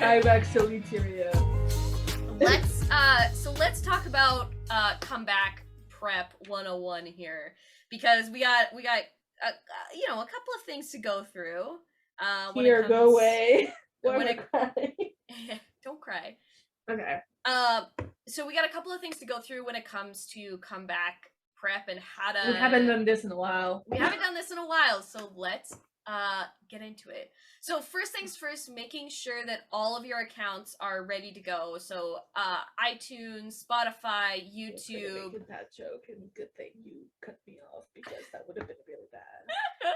I'm actually curious. Let's talk about comeback prep 101 here, because we got you know, a couple of things to go through. Here, go away. Don't cry. Okay. So we got a couple of things to go through when it comes to comeback prep and how to. We haven't done this in a while. So let's get into it. So first things first, making sure that all of your accounts are ready to go. So iTunes, Spotify, YouTube. I was gonna make a bad joke, and good thing you cut me off, because that would have been really bad.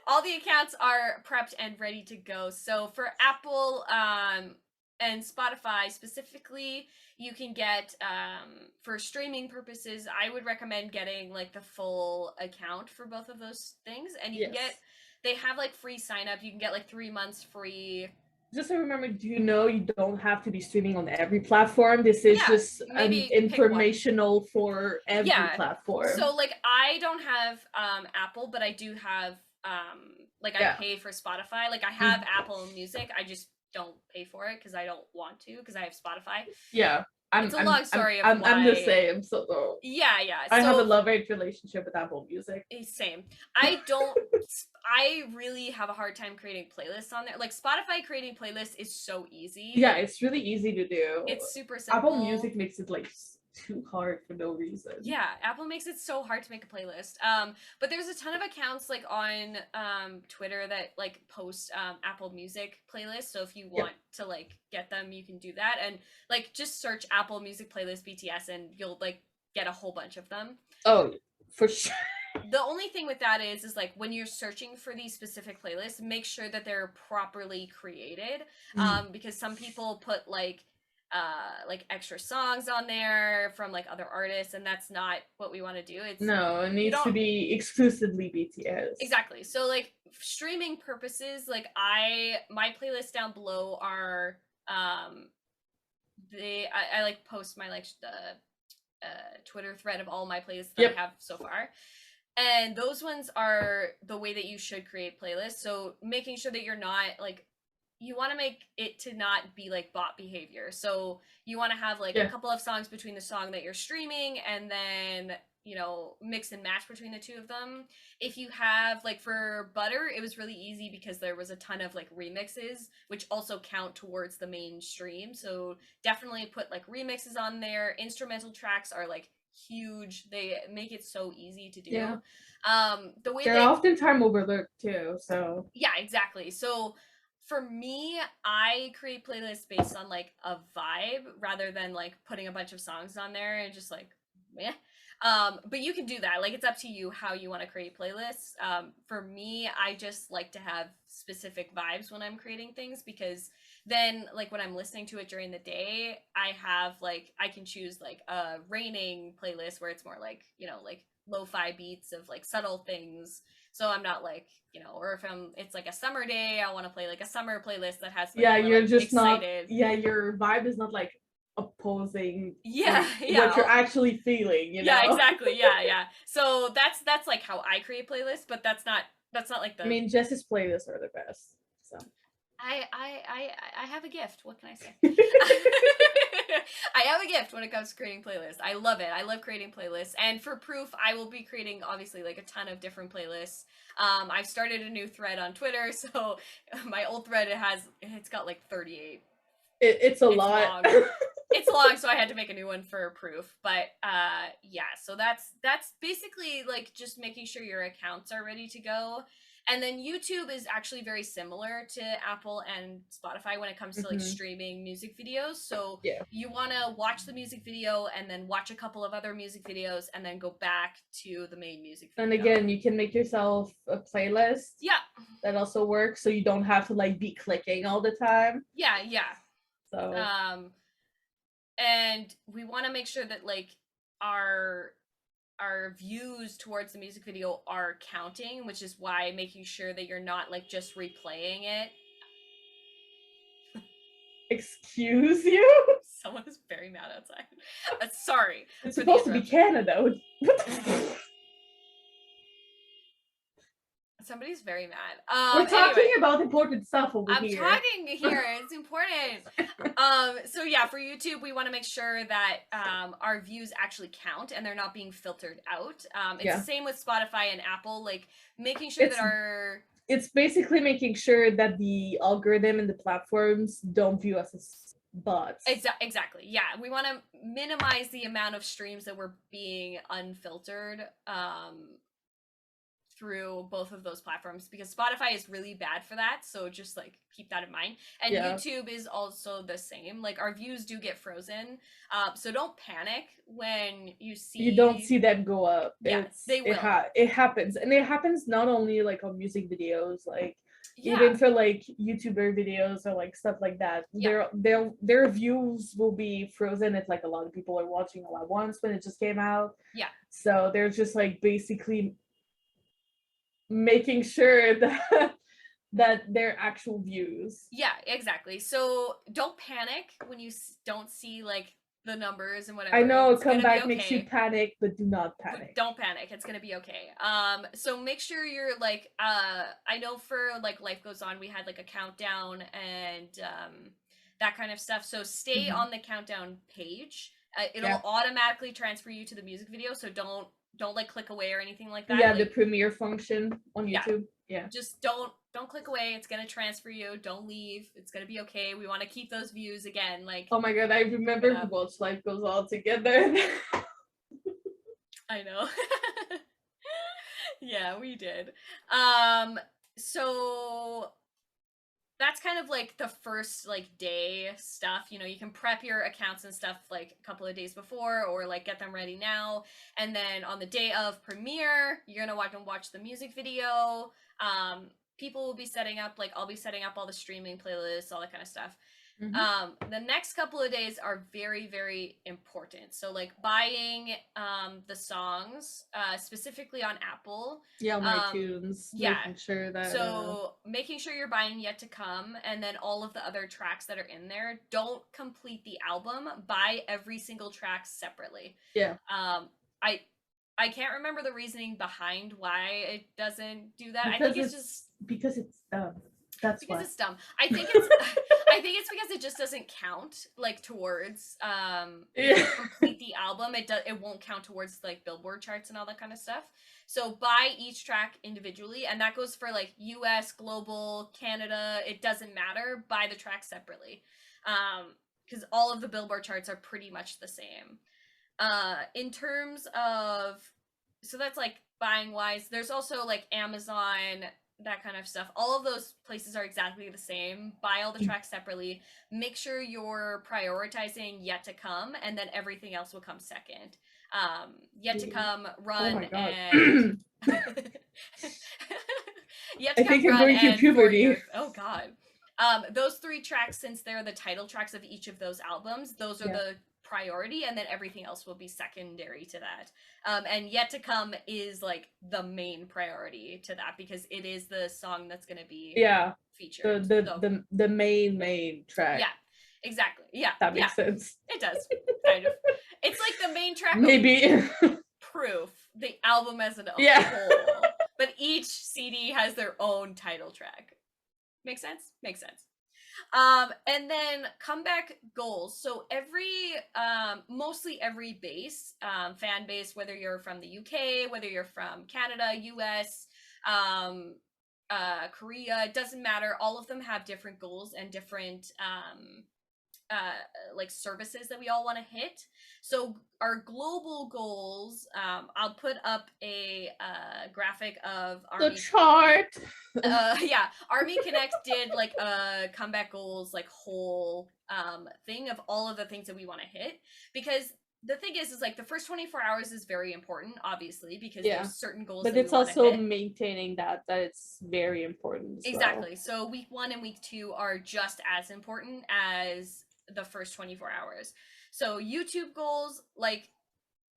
All the accounts are prepped and ready to go. So for Apple and Spotify specifically, you can get for streaming purposes, I would recommend getting like the full account for both of those things, and you can get, they have like free sign up. You can get like 3 months free. Just to remember, you don't have to be streaming on every platform. This is just informational for every platform. So like I don't have Apple, but I do have I pay for Spotify. Like I have Apple Music, I just don't pay for it because I don't want to, because I have Spotify. Yeah. It's a long story. I'm the same. So yeah. I have a love-hate relationship with Apple Music. Same. I really have a hard time creating playlists on there. Like Spotify creating playlists is so easy. Yeah, it's really easy to do. It's super simple. Apple Music makes it like too hard for no reason. Yeah, Apple makes it so hard to make a playlist. But there's a ton of accounts like on Twitter that like post Apple Music playlists. So if you want to like get them, you can do that, and like just search Apple Music playlist BTS and you'll like get a whole bunch of them. Oh, for sure. The only thing with that is like when you're searching for these specific playlists, make sure that they're properly created, because some people put like extra songs on there from like other artists, and that's not what we want to do. It needs to be exclusively BTS. Exactly. So like streaming purposes, like my playlists down below are I like post my like the Twitter thread of all my playlists that I have so far. And those ones are the way that you should create playlists. So making sure that you're not like, you want to make it to not be like bot behavior. So you want to have like a couple of songs between the song that you're streaming, and then, you know, mix and match between the two of them. If you have like for Butter, it was really easy because there was a ton of like remixes, which also count towards the main stream. So definitely put like remixes on there. Instrumental tracks are like huge. They make it so easy to do. The way they're oftentimes overlooked too. So yeah, exactly. So for me, I create playlists based on like a vibe rather than like putting a bunch of songs on there and just like meh. But you can do that. Like it's up to you how you want to create playlists. For me, I just like to have specific vibes when I'm creating things, because then like when I'm listening to it during the day, I have like, I can choose like a raining playlist where it's more like, you know, like lo-fi beats of like subtle things. So I'm not like, you know, or if it's like a summer day, I want to play like a summer playlist that has like, you're like, just excited. Your vibe is not like opposing what you're actually feeling, you know? Yeah, exactly. Yeah. So that's like how I create playlists, but that's not like the, I mean, Jess's playlists are the best. So I have a gift. What can I say? I have a gift when it comes to creating playlists. I love it. I love creating playlists. And for proof, I will be creating obviously like a ton of different playlists. I've started a new thread on Twitter, so my old thread it's got like 38. It's a lot. Long. It's long, so I had to make a new one for proof. But yeah, so that's basically like just making sure your accounts are ready to go. And then YouTube is actually very similar to Apple and Spotify when it comes to like streaming music videos. So you want to watch the music video and then watch a couple of other music videos and then go back to the main music video. And again, you can make yourself a playlist. Yeah. That also works, so you don't have to like be clicking all the time. Yeah. So and we want to make sure that like our views towards the music video are counting, which is why making sure that you're not like just replaying it. Excuse you? Someone is very mad outside. Sorry. It's supposed to be Canada. Somebody's very mad. We're talking about important stuff over here. I'm talking here. It's important. So yeah, for YouTube, we want to make sure that our views actually count and they're not being filtered out. It's the same with Spotify and Apple, like making sure that our... It's basically making sure that the algorithm and the platforms don't view us as bots. Exactly. Yeah, we want to minimize the amount of streams that we're being unfiltered through both of those platforms, because Spotify is really bad for that, so just like keep that in mind. And YouTube is also the same. Like our views do get frozen, so don't panic when you don't see them go up. Yeah, they will. It happens, and it happens not only like on music videos, like even for like YouTuber videos or like stuff like that. Their views will be frozen if like a lot of people are watching all at once when it just came out. Yeah, so they're just like basically making sure that their actual views. Yeah, exactly. So don't panic when you don't see like the numbers and whatever. I know comeback makes you panic, but do not panic. Don't panic. It's gonna be okay. So make sure you're like I know for like Life Goes On, we had like a countdown and that kind of stuff. So stay on the countdown page. It'll automatically transfer you to the music video, so don't like click away or anything like that. Yeah, like, the premiere function on YouTube. Yeah. Just don't click away. It's gonna transfer you. Don't leave. It's gonna be okay. We want to keep those views again. Like, oh my god, I remember we watched Life Goes On together. I know. Yeah, we did. So that's kind of like the first like day stuff. You know, you can prep your accounts and stuff like a couple of days before, or like get them ready now. And then on the day of premiere, you're gonna watch the music video. People will be setting up, like I'll be setting up all the streaming playlists, all that kind of stuff. The next couple of days are very, very important. So like buying the songs, specifically on Apple. Yeah, on iTunes. Yeah. Making sure that making sure you're buying Yet to Come, and then all of the other tracks that are in there. Don't complete the album. Buy every single track separately. Yeah. I can't remember the reasoning behind why it doesn't do that. Because I think it's just because it's dumb. That's because why. It's dumb. I think it's because it just doesn't count like towards complete the album. It won't count towards like Billboard charts and all that kind of stuff. So buy each track individually, and that goes for like US, global, Canada. It doesn't matter. Buy the track separately, because all of the Billboard charts are pretty much the same. In terms of, so that's like buying wise. There's also like Amazon, that kind of stuff. All of those places are exactly the same. Buy all the tracks separately. Make sure you're prioritizing Yet to Come, and then everything else will come second. Yet to Come, Run, and Yet to Come, Run, and puberty. Oh god. Those three tracks, since they're the title tracks of each of those albums, those are the priority, and then everything else will be secondary to that. And Yet to Come is like the main priority to that, because it is the song that's going to be featured. The main track. Yeah, exactly. Yeah, that makes sense. It does, kind of. It's like the main track. Maybe Proof, the album as a whole, but each CD has their own title track. Make sense? Makes sense. And then comeback goals. So mostly every base, fan base, whether you're from the UK, whether you're from Canada, US, Korea, it doesn't matter. All of them have different goals and different, like services that we all want to hit. So our global goals, I'll put up a graphic of the chart. Army Connect did like a comeback goals like whole thing of all of the things that we want to hit, because the thing is like the first 24 hours is very important, obviously, because there's certain goals, but it's also maintaining that it's very important. Exactly. So week 1 and week 2 are just as important as the first 24 hours. So YouTube goals, like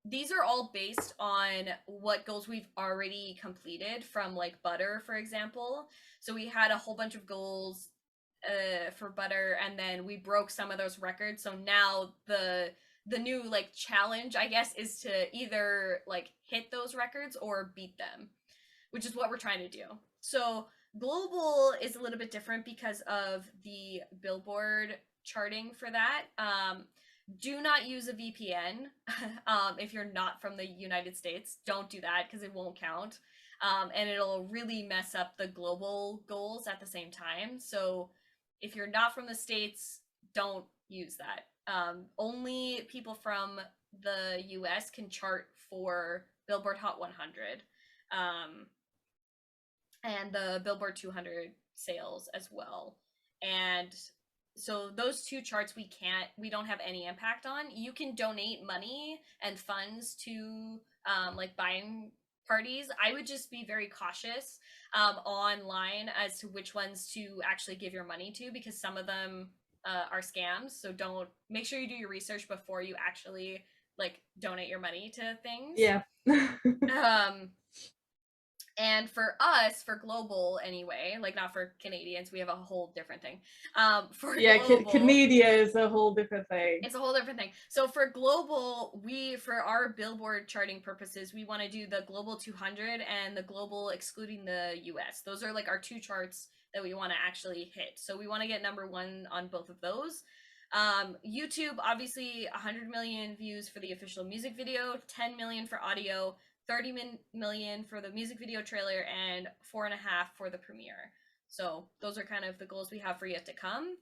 these are all based on what goals we've already completed from like Butter, for example. So we had a whole bunch of goals for Butter, and then we broke some of those records. So now the new like challenge, I guess, is to either like hit those records or beat them, which is what we're trying to do. So global is a little bit different because of the Billboard charting for that. Do not use a VPN if you're not from the United States. Don't do that because it won't count. And it'll really mess up the global goals at the same time. So if you're not from the States, don't use that. Only people from the US can chart for Billboard Hot 100 and the Billboard 200 sales as well. And so those two charts we don't have any impact on. You can donate money and funds to like buying parties. I would just be very cautious online as to which ones to actually give your money to, because some of them are scams. So make sure you do your research before you actually like donate your money to things. Yeah. And for us, for global anyway, like not for Canadians, we have a whole different thing. For global, Canada is a whole different thing. It's a whole different thing. So for global, for our Billboard charting purposes, we want to do the Global 200 and the Global excluding the US. Those are like our two charts that we want to actually hit. So we want to get #1 on both of those. YouTube, obviously 100 million views for the official music video, 10 million for audio, 30 million for the music video trailer, and 4.5 for the premiere. So those are kind of the goals we have for yet to come.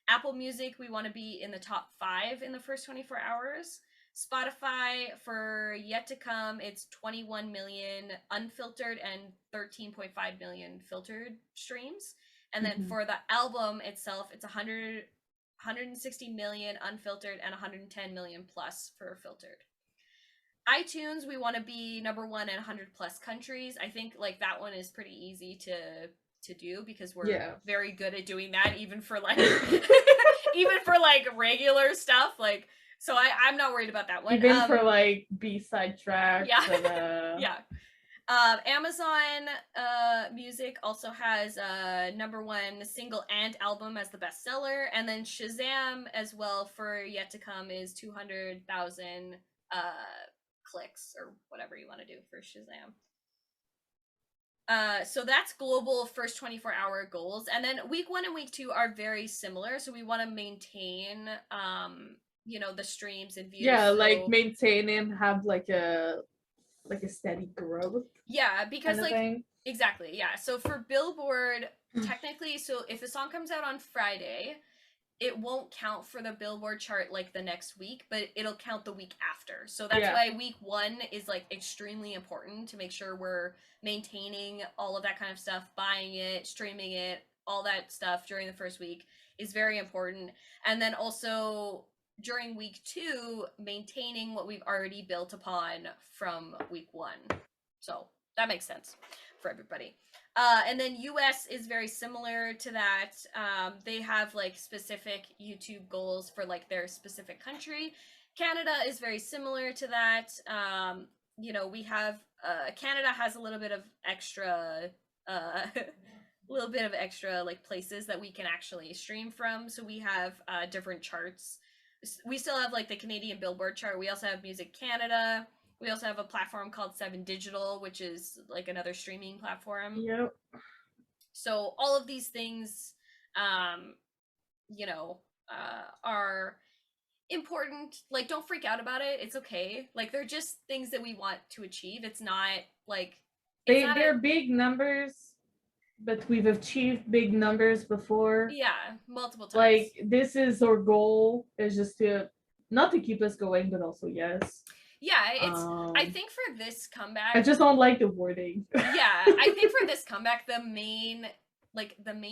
Apple Music, we want to be in the top 5 in the first 24 hours. Spotify, for yet to come, it's 21 million unfiltered and 13.5 million filtered streams. And then for the album itself, it's 160 million unfiltered and 110 million plus for filtered. iTunes, we want to be #1 in 100 plus countries. I think like that one is pretty easy to do because we're very good at doing that, even for like even for like regular stuff. Like, so I'm not worried about that one. Even for like B-side tracks. Yeah. And, yeah. Amazon Music also has #1 single and album as the bestseller, and then Shazam as well for yet to come is 200,000 clicks or whatever you want to do for Shazam. So that's global first 24-hour goals, and then week 1 and week 2 are very similar. So we want to maintain, the streams and views. Yeah, so like maintain and have like a steady growth. Yeah, because exactly, yeah. So for Billboard, technically, so if the song comes out on Friday, it won't count for the Billboard chart like the next week, but it'll count the week after. So that's why week 1 is like extremely important to make sure we're maintaining all of that kind of stuff, buying it, streaming it, all that stuff during the first week is very important. And then also during week 2, maintaining what we've already built upon from week 1. So that makes sense for everybody. And then US is very similar to that. They have like specific YouTube goals for like their specific country. Canada is very similar to that. We have Canada has a little bit of extra like places that we can actually stream from. So we have different charts. We still have like the Canadian Billboard chart. We also have Music Canada. We also have a platform called 7 Digital, which is like another streaming platform. Yep. So all of these things, are important. Like, don't freak out about it. It's okay. Like, they're just things that we want to achieve. It's not like they're big numbers, but we've achieved big numbers before. Yeah, multiple times. Like, this is our goal, is just not to keep us going, but also yes. Yeah, I think for this comeback, I just don't like the wording. Yeah, I think for this comeback, the main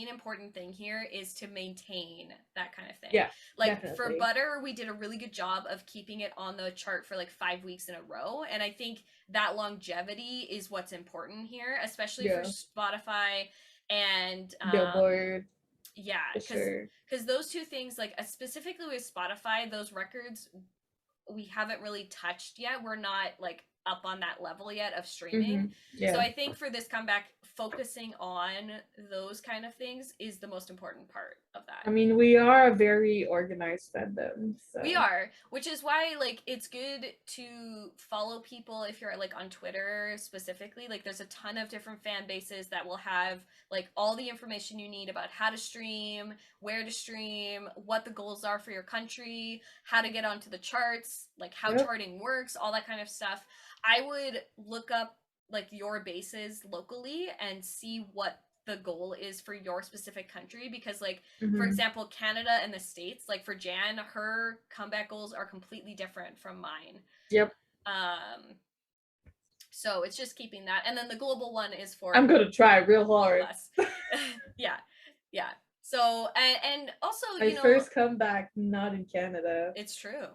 important thing here is to maintain that kind of thing. Yeah, like definitely. For Butter, we did a really good job of keeping it on the chart for like 5 weeks in a row, and I think that longevity is what's important here, especially for Spotify and Billboard. Yeah, because those two things, like specifically with Spotify, those records we haven't really touched yet. We're not like up on that level yet of streaming. So I think for this comeback focusing on those kind of things is the most important part of that. I mean, we are a very organized fandom. So. We are, which is why like it's good to follow people if you're like on Twitter specifically. Like there's a ton of different fan bases that will have like all the information you need about how to stream, where to stream, what the goals are for your country, how to get onto the charts, like how charting works, all that kind of stuff. I would look up like your bases locally and see what the goal is for your specific country, because like for example, Canada and the States, like for Jan, her comeback goals are completely different from mine. So it's just keeping that, and then the global one is for I'm gonna try real hard. yeah so and also my first comeback not in Canada. It's true.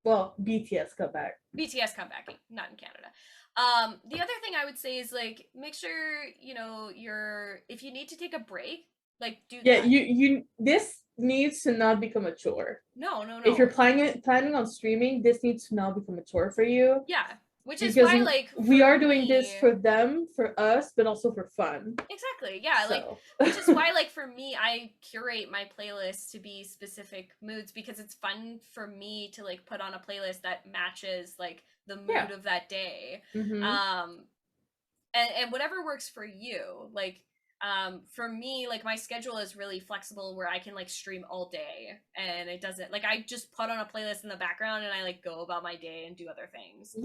Well, BTS comeback, not in Canada. The other thing I would say is like make sure if you need to take a break, like do that. You this needs to not become a chore. No. If you're planning on streaming, this needs to not become a chore for you. Yeah, which is why like we are doing this for them, for us, but also for fun. Exactly. Yeah, so. Like which is why like for me, I curate my playlist to be specific moods, because it's fun for me to like put on a playlist that matches like the mood of that day. And whatever works for you. Like for me, like my schedule is really flexible where I can like stream all day, and it doesn't like I just put on a playlist in the background and I like go about my day and do other things.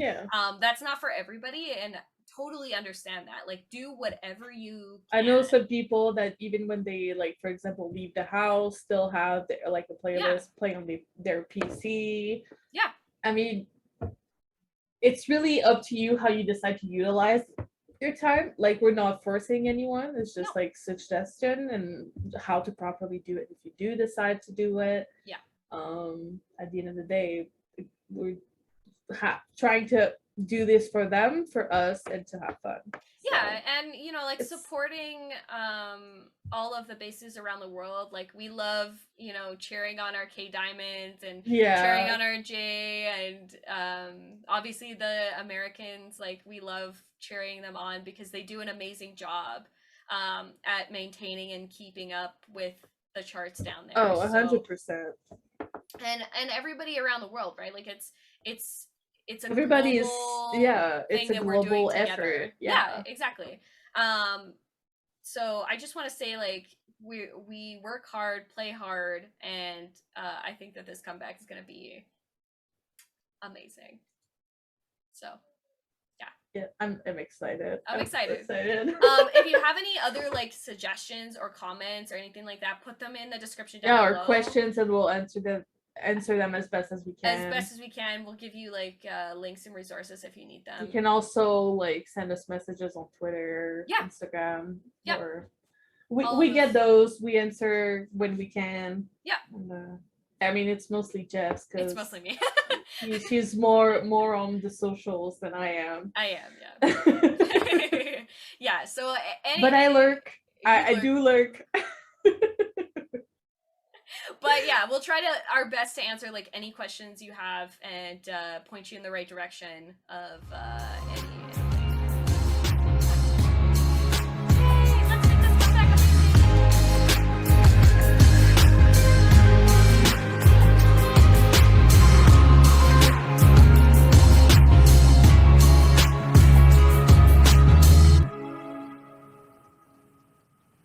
That's not for everybody, and totally understand that. Like do whatever you can. I know some people that even when they like, for example, leave the house, still have their, like a playlist playing on their PC. I mean, it's really up to you how you decide to utilize your time. Like we're not forcing anyone, it's just like suggestion and how to properly do it if you do decide to do it. At the end of the day, we're trying to do this for them, for us, and to have fun. And like supporting all of the bases around the world. Like we love cheering on our K Diamonds and cheering on our J, and obviously the Americans, like we love cheering them on because they do an amazing job at maintaining and keeping up with the charts down there. 100%. And everybody around the world, right? Like it's a everybody global it's a global effort. Exactly. So I just want to say like we work hard, play hard, and I think that this comeback is going to be amazing. So I'm excited. I'm excited. If you have any other like suggestions or comments or anything like that, put them in the description down below. Or questions, and we'll answer them as best as we can. We'll give you like links and resources if you need them. You can also like send us messages on Twitter, Instagram, or we get those. We answer when we can. And, I mean, it's mostly Jess, because it's mostly me. she's more on the socials than I am. So but I lurk. I do lurk. But we'll try our best to answer like any questions you have and point you in the right direction of